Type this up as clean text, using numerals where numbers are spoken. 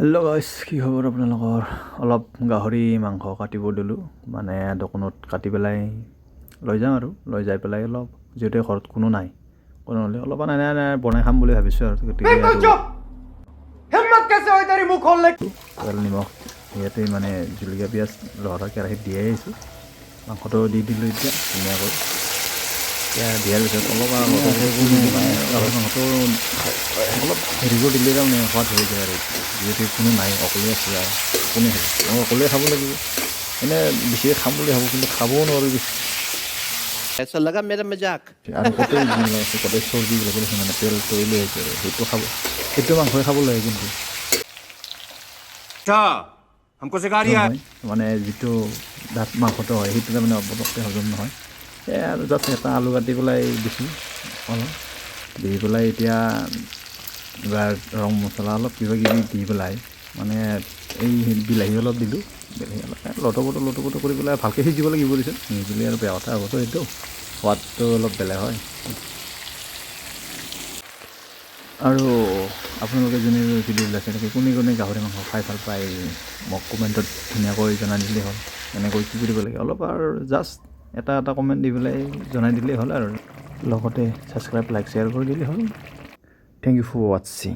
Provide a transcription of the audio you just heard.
Hello' গাইছ, কি খবৰ আপোনালোকৰ? অলপ গাহৰি মাংস কাটিব দিলোঁ, মানে দোকানত কাটি পেলাই লৈ যাওঁ আৰু লৈ যাই পেলাই অলপ, যিহেতু ঘৰত কোনো নাই, কোনো হ'লে অলপমান এনে বনাই খাম বুলি ভাবিছোঁ আৰু গতিকে তেল নিমখ ইয়াতে মানে জলকীয়া পিঁয়াজ লহৰা কেৰাহীত দিয়াই আহিছোঁ। মাংসটো দি দিলোঁ এতিয়া ধুনীয়াকৈ। এতিয়া দিয়াৰ পিছত অলপ মাংসটো অলপ হেৰি কৰি দিলে তাৰমানে সোৱাদ হৈ যায় আৰু যিহেতু কোনো নাই, অকলে আছে আৰু কোনে খাব, মই অকলে খাব লাগিব। এনে বেছিকৈ খাম বুলি ভাবোঁ, কিন্তু খাবও নোৱাৰোঁ বেছি। ऐसा लगा मेरा मजाक আৰু গোটেই গোটেই চব্জিবিলাক মানে তেল তৈলে হৈছে আৰু সেইটো খাব, সেইটো মাংসই খাব লাগে। কিন্তু নহয়, মানে যিটো দাঁত মাংসটো হয় সেইটো তাৰমানে পটককৈ হজম নহয়। এই আৰু জাষ্ট এটা আলু কাটি পেলাই দিছোঁ অলপ, দি পেলাই এতিয়া এইবাৰ ৰং মছলা অলপ কিবা কিবি দি পেলাই মানে এই বিলাহী অলপ দিলোঁ। বিলাহী অলপ লটপটো কৰি পেলাই ভালকৈ সিজিব লাগিব দিছোঁ, নিসিজিলে আৰু বেয়া কথা হ'বতো। সেইটো সোৱাদটো অলপ বেলেগ হয়। আৰু আপোনালোকে যোনে ভিডিঅ'বিলাক চাই থাকে, কোনে কোনে গাহৰি মাংস খাই ভাল পায় মোক কমেণ্টত ধুনীয়াকৈ জনাই দিলেই হ'ল। এনেকৈ কি কৰিব লাগে অলপ আৰু জাষ্ট এটা কমেণ্ট দি পেলাই জনাই দিলেই হ'ল আৰু লগতে ছাবস্ক্ৰাইব, লাইক, শ্বেয়াৰ কৰি দিলেই হ'ল। Thank you for ৱাটছিং।